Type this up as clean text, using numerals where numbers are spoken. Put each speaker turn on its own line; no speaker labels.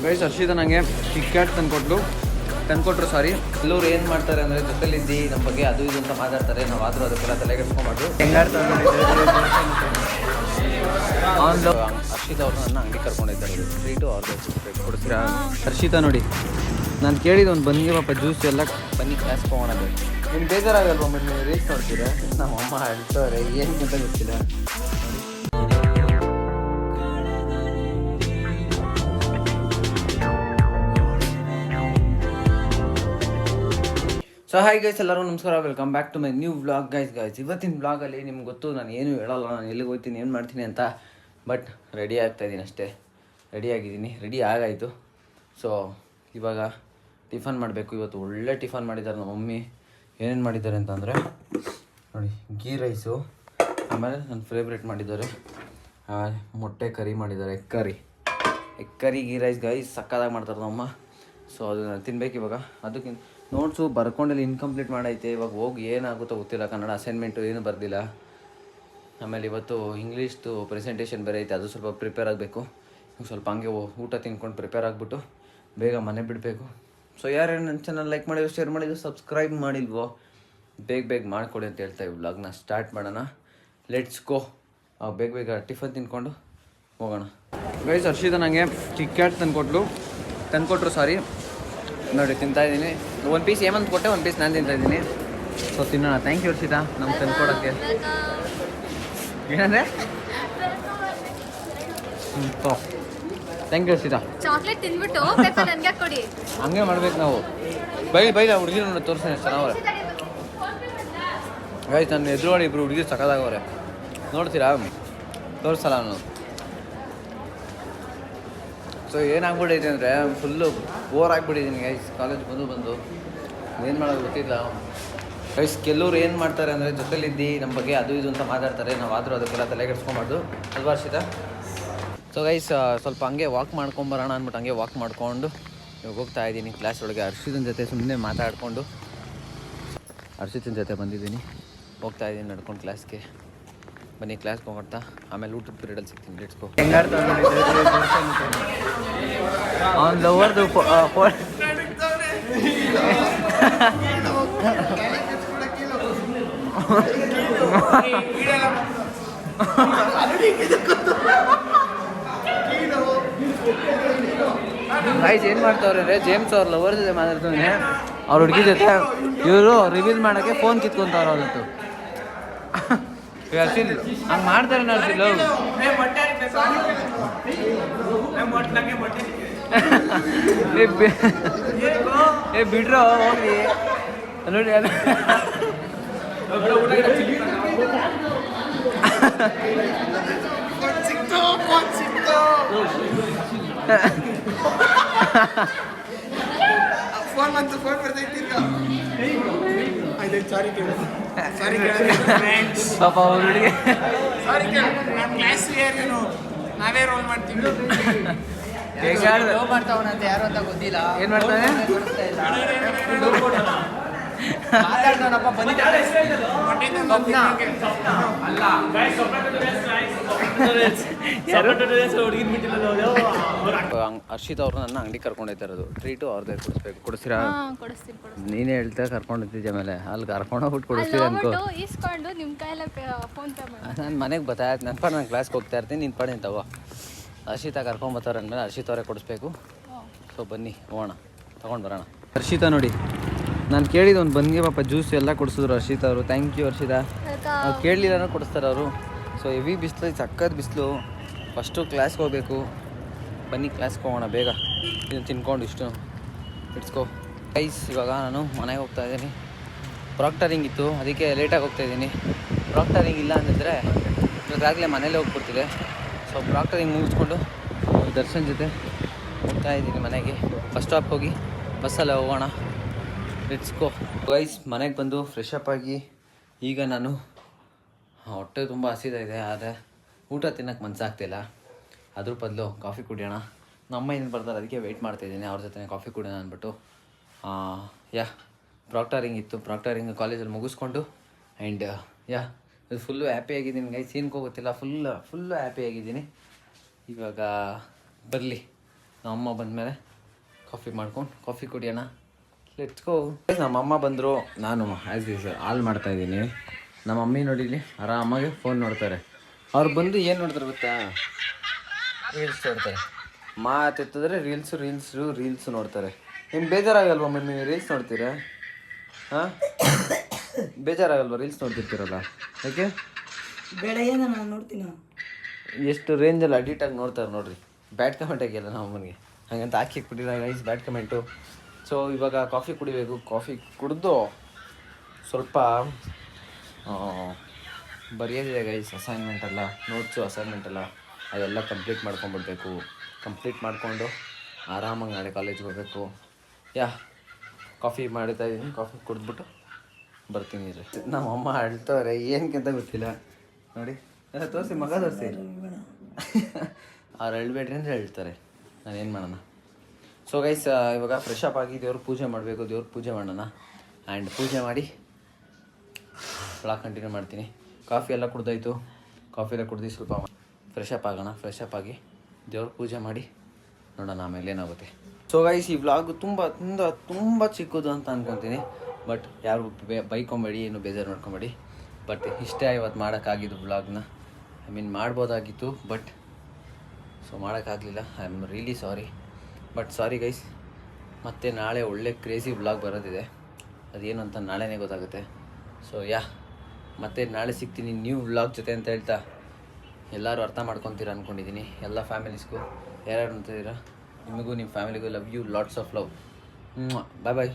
Guys ಹರ್ಷಿತ ನನಗೆ ticket ತಂದುಕೊಟ್ರು ಸಾರಿ. ಎಲ್ಲರೂ ಏನು ಮಾಡ್ತಾರೆ ಅಂದರೆ ಜೊತೆಲಿದ್ದು ನಮ್ಮ ಬಗ್ಗೆ ಅದು ಇದು ಅಂತ ಮಾತಾಡ್ತಾರೆ. ನಾವು ಆದರೂ ಅದಕ್ಕೆಲ್ಲ ತಲೆಗೆಡ್ಸ್ಕೊಂಬಾರ್ದು. ಹರ್ಷಿತ ಅವರು ನನ್ನ ಅಂಗಡಿ ಕರ್ಕೊಂಡಿದ್ದಾರೆ. ಟ್ರೀಟು ಅವ್ರಿಗೆ ಕೊಡ್ತೀರಾ? ಹರ್ಷಿತ ನೋಡಿ, ನಾನು ಕೇಳಿದ್ದು ಒಂದು ಬನ್ನಿ ಪಾಪ ಜ್ಯೂಸ್ ಎಲ್ಲ ಬನ್ನಿ ಕ್ಲಾಸ್ ತೊಗೊಳೋದು. ನಿಮ್ಗೆ ಬೇಜಾರಾಗಲ್ವ? ನೀವು ರೀಲ್ಸ್ ನೋಡ್ತೀರಾ? ನಮ್ಮ ಅಮ್ಮ ಹೇಳ್ತಾರೆ ಏನು ಅಂತ ಗೊತ್ತಿಲ್ಲ. ಸೊ ಹಾಯ್ ಗೈಸ್, ಎಲ್ಲರೂ ನಮಸ್ಕಾರ, welcome back to my new vlog. Guys ಇವತ್ತಿನ ವ್ಲಾಗಲ್ಲಿ ನಿಮ್ಗೆ ಗೊತ್ತು, ನಾನು ಏನೂ ಹೇಳಲ್ಲ, ನಾನು ಎಲ್ಲಿಗೆ ಹೋಗ್ತೀನಿ ಏನು ಮಾಡ್ತೀನಿ ಅಂತ. ಬಟ್ ರೆಡಿ ಆಗ್ತಾಯಿದ್ದೀನಿ ಅಷ್ಟೇ. ರೆಡಿ ಆಗಾಯಿತು. ಸೊ ಇವಾಗ ಟಿಫನ್ ಮಾಡಬೇಕು. ಇವತ್ತು ಒಳ್ಳೆ ಟಿಫನ್ ಮಾಡಿದ್ದಾರೆ ನಮ್ಮ ಮಮ್ಮಿ. ಏನೇನು ಮಾಡಿದ್ದಾರೆ ಅಂತಂದರೆ ನೋಡಿ, ಗೀ ರೈಸು, ಆಮೇಲೆ ನನ್ನ ಫೇವ್ರೇಟ್ ಮಾಡಿದ್ದಾರೆ ಮೊಟ್ಟೆ ಕರಿ ಮಾಡಿದ್ದಾರೆ. Egg curry ghee rice guys ಸಕ್ಕದಾಗಿ ಮಾಡ್ತಾರೆ ನಮ್ಮಮ್ಮ. ಸೊ ಅದನ್ನು ತಿನ್ಬೇಕು ಇವಾಗ. ಅದಕ್ಕಿಂತ ನೋಟ್ಸು ಬರ್ಕೊಂಡೆಲ್ಲ ಇನ್ಕಂಪ್ಲೀಟ್ ಮಾಡೈತೆ. ಇವಾಗ ಹೋಗಿ ಏನಾಗುತ್ತೋ ಗೊತ್ತಿಲ್ಲ. ಕನ್ನಡ ಅಸೈನ್ಮೆಂಟು ಏನೂ ಬರ್ದಿಲ್ಲ. ಆಮೇಲೆ ಇವತ್ತು ಇಂಗ್ಲೀಷ್ದು ಪ್ರೆಸೆಂಟೇಷನ್ ಬೇರೆ ಐತೆ, ಅದು ಸ್ವಲ್ಪ ಪ್ರಿಪೇರ್ ಆಗಬೇಕು. ಸ್ವಲ್ಪ ಹಂಗೆ ಊಟ ತಿನ್ಕೊಂಡು ಪ್ರಿಪೇರ್ ಆಗಿಬಿಟ್ಟು ಬೇಗ ಮನೆ ಬಿಡಬೇಕು. ಸೊ ಯಾರ್ಯಾರು ನನ್ನ ಚಾನಲ್ ಲೈಕ್ ಮಾಡಿದ್ರು, ಶೇರ್ ಮಾಡಿದ್ರು, ಸಬ್ಸ್ಕ್ರೈಬ್ ಮಾಡಿಲ್ವೋ ಬೇಗ ಮಾಡಿಕೊಡಿ ಅಂತ ಹೇಳ್ತಾ ಈ ವ್ಲಾಗ್ನ ಸ್ಟಾರ್ಟ್ ಮಾಡೋಣ. Let's go. ಬೇಗ ಟಿಫನ್ ತಿನ್ಕೊಂಡು ಹೋಗೋಣ. ಗೈಸ್ ಹರ್ಷಿತ ನನಗೆ ಟಿಕೆಟ್ ತಂದುಕೊಟ್ರು ಸಾರಿ. ನೋಡಿ ತಿಂತಾಯಿದ್ದೀನಿ. ಒಂದು ಪೀಸ್ ಏಮಂತ ಕೊಟ್ಟೆ, ಒಂದು ಪೀಸ್ ನಾನು ತಿಂತಾಯಿದ್ದೀನಿ. ಸೊ ತಿನ್ನೋಣ. ಥ್ಯಾಂಕ್ ಯು ಹರ್ಷಿತಾ ನಮ್ಗೆ ತಂದುಕೊಡೋಕ್ಕೆ. ಏನಂದರೆ ಥ್ಯಾಂಕ್ ಯು ಹರ್ಷಿತಾ.
ಚಾಕ್ಲೇಟ್ ತಿಂದ್ಬಿಟ್ಟು ನನಗೆ ಕೊಡಿ.
ಹಂಗೆ ಮಾಡ್ಬೇಕು ನಾವು. ಬೈಲ ಹುಡುಗಿರು ನೋಡಿ ತೋರಿಸ್ತೀನಿ ಎಷ್ಟು ಚೆನ್ನಾಗವ್ರೆ. ಗೈಸ್ ನನ್ನ ಎದುರುಗಡೆ ಇಬ್ಬರು ಹುಡುಗಿರು ಸಕ್ಕದಾಗವ್ರೆ, ನೋಡ್ತೀರಾ? ತೋರಿಸಲ್ಲ ನಾನು. ಸೊ ಏನಾಗ್ಬಿಟ್ಟೈತೆ ಅಂದರೆ ಫುಲ್ಲು ಬೋರ್ ಆಗಿಬಿಟ್ಟಿದ್ದೀನಿ ಗೈಸ್. ಕಾಲೇಜ್ ಬಂದು ಏನು ಮಾಡೋದು ಗೊತ್ತಿಲ್ಲ ಗೈಸ್. ಕೆಲವ್ರು ಏನು ಮಾಡ್ತಾರೆ ಅಂದರೆ ಜೊತೆಲಿದ್ದು ನಮ್ಮ ಬಗ್ಗೆ ಅದು ಇದು ಅಂತ ಮಾತಾಡ್ತಾರೆ. ನಾವು ಆದರೂ ಅದಕ್ಕೆಲ್ಲ ತಲೆಗೆಡ್ಸ್ಕೊಂಬಾರ್ದು ಅಲ್ವಾ ಹರ್ಷಿತಾ? ಸೊ ಗೈಸ್ ಸ್ವಲ್ಪ ಹಂಗೆ ವಾಕ್ ಮಾಡ್ಕೊಂಬರೋಣ ಅಂದ್ಬಿಟ್ಟು ಹಂಗೆ ವಾಕ್ ಮಾಡಿಕೊಂಡು ಇವಾಗ ಹೋಗ್ತಾ ಇದ್ದೀನಿ ಕ್ಲಾಸ್ ಒಳಗೆ. ಹರ್ಷಿತನ ಜೊತೆ ಸುಮ್ಮನೆ ಮಾತಾಡಿಕೊಂಡು ಹರ್ಷಿತನ ಜೊತೆ ಬಂದಿದ್ದೀನಿ. ಹೋಗ್ತಾ ಇದ್ದೀನಿ ನಡ್ಕೊಂಡು ಕ್ಲಾಸ್ಗೆ. ಬನ್ನಿ ಕ್ಲಾಸ್ಗೆ ಹೋಗ್ತಾ ಆಮೇಲೆ ಊಟದ ಪೀರಿಯಡಲ್ಲಿ ಸಿಗ್ತೀನಿ. Let's go. ಅವ್ನು ಲವರ್ದು ಗೈಸ್ ಏನು ಮಾಡ್ತಾವ್ರೆ, ಜೇಮ್ಸ್ ಅವ್ರ ಲವರ್ ಜೊತೆ ಮಾತಾಡ್ತಾನೆ. ಅವ್ರ ಹುಡುಗಿ ಜೊತೆ ಇವರು ರಿವೀಲ್ ಮಾಡೋಕ್ಕೆ ಫೋನ್ ಕಿತ್ಕೊಂತವ್ರು ಅವತ್ತು. ಹರ್ಷಿಲ್ ಹಂಗೆ ಮಾಡ್ತಾರೆ ನರ್ಸಿಲ್. ಬಿಡ್ರೋ ಹೋಗ್ಲಿ ನೋಡಿ.
ಫೋನ್ ಬಂತು, ಫೋನ್ ಬರ್ತೈತಿ.
ಪಾಪ ಹುಡುಗಿ
ನಾವೇ ರೋಲ್ ಮಾಡ್ತೀವಿ.
ಮಾಡ್ತಾವನಂತೆ ಯಾರು ಅಂತ ಗೊತ್ತಿಲ್ಲ.
ಏನು ಮಾಡ್ತಾನೆ? ಹರ್ಷಿತ್ ಅವರು ನನ್ನ ಅಂಗಡಿ ಕರ್ಕೊಂಡೈತೆ ಇರೋದು. ಟ್ರೀಟು ಅವ್ರದ್ದೇ ಕೊಡಿಸ್ತೀರಾ? ನೀನೇ ಹೇಳ್ತಾ ಕರ್ಕೊಂಡಿದ್ದೆ ಮೇಲೆ ಅಲ್ಲಿ ಕರ್ಕೊಂಡೋಗ್ಬಿಟ್ಟು ಕೊಡಿಸ್ತೀರ ಅನ್ಕೋ. ನಾನು ಮನೆಗೆ ಬತ್ತಾಯ್ತು. ನನ್ನ ಪಾಡು ನಾನು ಕ್ಲಾಸ್ಗೆ ಹೋಗ್ತಾ ಇರ್ತೀನಿ, ನಿನ್ನ ಪಾಡು ನಿಂತವ. ಹರ್ಷಿತಾ ಕರ್ಕೊಂಬತ್ತಾರೆ ಅಂದಮೇಲೆ ಹರ್ಷಿತ್ ಅವರೇ ಕೊಡಿಸ್ಬೇಕು. ಸೊ ಬನ್ನಿ ಹೋಗೋಣ, ತೊಗೊಂಡು ಬರೋಣ. ಹರ್ಷಿತಾ ನೋಡಿ, ನಾನು ಕೇಳಿದ್ದು ಒಂದು ಬನ್ನಿ ಪಾಪ ಜ್ಯೂಸ್ ಎಲ್ಲ ಕೊಡಿಸಿದ್ರು ಹರ್ಷಿತಾ ಅವರು. Thank you Harshita. ನಾವು ಕೇಳಲಿಲ್ಲ ಕೊಡಿಸ್ತಾರೆ ಅವರು. ಸೊ ಹೆವಿ ಬಿಸಿಲು, ಸಕ್ಕತ್ ಬಿಸಿಲು. ಫಸ್ಟು ಕ್ಲಾಸ್ಗೆ ಹೋಗಬೇಕು. ಬನ್ನಿ ಕ್ಲಾಸ್ಗೆ ಹೋಗೋಣ ಬೇಗ. ಇದನ್ನು ತಿನ್ಕೊಂಡು ಇಷ್ಟು ಇಟ್ಸ್ಕೋ ಗೈಸ್. ಇವಾಗ ನಾನು ಮನೆಗೆ ಹೋಗ್ತಾ ಇದ್ದೀನಿ. ಪ್ರಾಕ್ಟರಿಂಗ್ ಇತ್ತು, ಅದಕ್ಕೆ ಲೇಟಾಗಿ ಹೋಗ್ತಾಯಿದ್ದೀನಿ. ಪ್ರಾಕ್ಟರಿಂಗ್ ಇಲ್ಲ ಅಂದಿದ್ರೆ ಇವಾಗಲೇ ಮನೇಲೇ ಹೋಗ್ಬಿಡ್ತಿದೆ. ಸೊ ಪ್ರಾಕ್ಟರಿಂಗ್ ಮುಗಿಸ್ಕೊಂಡು ದರ್ಶನ್ ಜೊತೆ ಹೋಗ್ತಾ ಇದ್ದೀನಿ ಮನೆಗೆ. ಬಸ್ ಸ್ಟಾಪ್ ಹೋಗಿ ಬಸ್ಸಲ್ಲೇ ಹೋಗೋಣ. Let's go guys. ಮನೆಗೆ ಬಂದು ಫ್ರೆಶ್ ಅಪ್ ಆಗಿ ಈಗ ನಾನು ಹೊಟ್ಟೆ ತುಂಬ ಹಸಿದಾಗಿದೆ, ಆದರೆ ಊಟ ತಿನ್ನೋಕ್ಕೆ ಮನಸ್ಸಾಗ್ತಿಲ್ಲ. ಅದ್ರ ಬದಲು ಕಾಫಿ ಕುಡಿಯೋಣ. ನಮ್ಮ ಏನು ಬರ್ತಾರೆ ಅದಕ್ಕೆ ವೆಯ್ಟ್ ಮಾಡ್ತಾಯಿದ್ದೀನಿ, ಅವ್ರ ಜೊತೆ ಕಾಫಿ ಕುಡಿಯೋಣ ಅಂದ್ಬಿಟ್ಟು. ಪ್ರಾಕ್ಟರಿಂಗ್ ಇತ್ತು, ಪ್ರಾಕ್ಟರಿಂಗ್ ಕಾಲೇಜಲ್ಲಿ ಮುಗಿಸ್ಕೊಂಡು ಆ್ಯಂಡ್ ಇದು ಫುಲ್ಲು ಹ್ಯಾಪಿ ಆಗಿದ್ದೀನಿ ಗೈಸ್. ಏನಕ್ಕೋ ಗೊತ್ತಿಲ್ಲ, ಫುಲ್ಲು ಹ್ಯಾಪಿ ಆಗಿದ್ದೀನಿ. ಇವಾಗ ಬರಲಿ ನಮ್ಮ ಅಮ್ಮ ಬಂದಮೇಲೆ ಕಾಫಿ ಮಾಡ್ಕೊಂಡು ಕಾಫಿ ಕುಡಿಯೋಣ. Let's go. ನಮ್ಮ ಅಮ್ಮ ಬಂದರು, ನಾನು ಆ್ಯಸ್ ಯೂಶುವಲ್ ಹಾಲ್ ಮಾಡ್ತಾಯಿದ್ದೀನಿ. ನಮ್ಮ ಮಮ್ಮಿ ನೋಡಿಲಿ ಆರಾಮಾಗಿ ಫೋನ್ ನೋಡ್ತಾರೆ. ಅವ್ರು ಬಂದು ಏನು ನೋಡ್ತಾರೆ ಗೊತ್ತಾ, ರೀಲ್ಸ್ ನೋಡ್ತಾರೆ. ಮಾತೆತ್ತಿದ್ರೆ ರೀಲ್ಸ್ ನೋಡ್ತಾರೆ. ಏನು ಬೇಜಾರಾಗಲ್ವಾ ಮಮ್ಮಿ ರೀಲ್ಸ್ ನೋಡ್ತೀರಾ? ಹಾಂ, ಬೇಜಾರಾಗಲ್ವಾ ರೀಲ್ಸ್ ನೋಡ್ತಿರ್ತೀರಲ್ಲ? ಯಾಕೆ
ಬೆಳಗ್ಗೆ ನಾನು ನೋಡ್ತೀನಿ.
ಎಷ್ಟು ರೇಂಜಲ್ಲಿ ಅಡಿಟಾಗಿ ನೋಡ್ತಾರೆ ನೋಡ್ರಿ. ಬ್ಯಾಡ್ ಕಮೆಂಟ್ ಆಗಿಲ್ಲ ನಮ್ಮ ಅಮ್ಮನಿಗೆ, ಹಾಗಂತ ಹಾಕಿಬಿಟ್ಟಿಲ್ಲ ಗೈಸ್ ಬ್ಯಾಡ್ ಕಮೆಂಟು. ಸೊ ಇವಾಗ ಕಾಫಿ ಕುಡಿಬೇಕು. ಕಾಫಿ ಕುಡಿದು ಸ್ವಲ್ಪ ಬರೆಯೋದಿದೆ ಗೈಸ್, ಅಸೈನ್ಮೆಂಟ್ ಎಲ್ಲ, ನೋಟ್ಸು ಅಸೈನ್ಮೆಂಟ್ ಎಲ್ಲ ಅದೆಲ್ಲ ಕಂಪ್ಲೀಟ್ ಮಾಡ್ಕೊಂಡ್ಬಿಡ್ಬೇಕು. ಕಂಪ್ಲೀಟ್ ಮಾಡಿಕೊಂಡು ಆರಾಮಾಗಿ ನಾಳೆ ಕಾಲೇಜ್ಗೆ ಹೋಗಬೇಕು. ಕಾಫಿ ಮಾಡ್ತಾ ಇದ್ದೀನಿ. ಕಾಫಿ ಕುಡಿದ್ಬಿಟ್ಟು ಬರ್ತೀನಿ ರೀ. ನಮ್ಮ ಅಮ್ಮ ಅಳ್ತವ್ರೆ, ಏನಕ್ಕಿಂತ ಗೊತ್ತಿಲ್ಲ ನೋಡಿ. ಎಲ್ಲ ತೋರಿಸಿ, ಮಗ ತೋರಿಸಿ. ಅವ್ರು ಅಳ್ಬೇಡ್ರಿ ಅಂದರೆ ಹೇಳ್ತಾರೆ, ನಾನೇನು ಮಾಡೋಣ. ಸೊ ಗೈಸ್ ಇವಾಗ ಫ್ರೆಶ್ ಅಪ್ ಆಗಿ ದೇವ್ರ ಪೂಜೆ ಮಾಡಬೇಕು. ದೇವ್ರ ಪೂಜೆ ಮಾಡೋಣ. ಆ್ಯಂಡ್ ಪೂಜೆ ಮಾಡಿ ಬ್ಲಾಗ್ ಕಂಟಿನ್ಯೂ ಮಾಡ್ತೀನಿ. ಕಾಫಿ ಎಲ್ಲ ಕುಡ್ದಾಯ್ತು. ಕಾಫಿ ಎಲ್ಲ ಕುಡ್ದು ಸ್ವಲ್ಪ ಫ್ರೆಶ್ ಅಪ್ ಆಗೋಣ. ಫ್ರೆಶ್ ಅಪ್ ಆಗಿ ದೇವ್ರ ಪೂಜೆ ಮಾಡಿ ನೋಡೋಣ ಆಮೇಲೆ ಏನಾಗುತ್ತೆ. ಸೊ ಗೈಸ್ ಈ ವ್ಲಾಗು ತುಂಬ ಚಿಕ್ಕದು ಅಂತ ಅಂದ್ಕೊತೀನಿ. ಬಟ್ ಯಾರು ಬೈಕೊಂಬೇಡಿ, ಏನು ಬೇಜಾರು ಮಾಡ್ಕೊಬೇಡಿ. ಬಟ್ ಇಷ್ಟೇ ಇವತ್ತು ಮಾಡೋಕ್ಕಾಗಿದ್ದು ವ್ಲಾಗ್ನ. ಮಾಡ್ಬೋದಾಗಿತ್ತು, ಬಟ್ ಸೊ ಮಾಡೋಕ್ಕಾಗಲಿಲ್ಲ. I am really sorry. But sorry guys. ಮತ್ತು ನಾಳೆ ಒಳ್ಳೆ ಕ್ರೇಜಿ ವ್ಲಾಗ್ ಬರೋದಿದೆ. ಅದೇನು ಅಂತ ನಾಳೆನೇ ಗೊತ್ತಾಗುತ್ತೆ. ಸೊ ಮತ್ತೆ ನಾಳೆ ಸಿಗ್ತೀನಿ ನ್ಯೂ ವ್ಲಾಗ್ ಜೊತೆ ಅಂತ ಹೇಳ್ತಾ, ಎಲ್ಲರೂ ಅರ್ಥ ಮಾಡ್ಕೊತೀರ ಅಂದ್ಕೊಂಡಿದ್ದೀನಿ. ಎಲ್ಲ ಫ್ಯಾಮಿಲೀಸ್ಗೂ ಯಾರ್ಯಾರು ಅಂತಿದ್ದೀರಾ, ನಿಮಗೂ ನಿಮ್ಮ ಫ್ಯಾಮಿಲಿಗೂ love you, lots of love. Bye bye.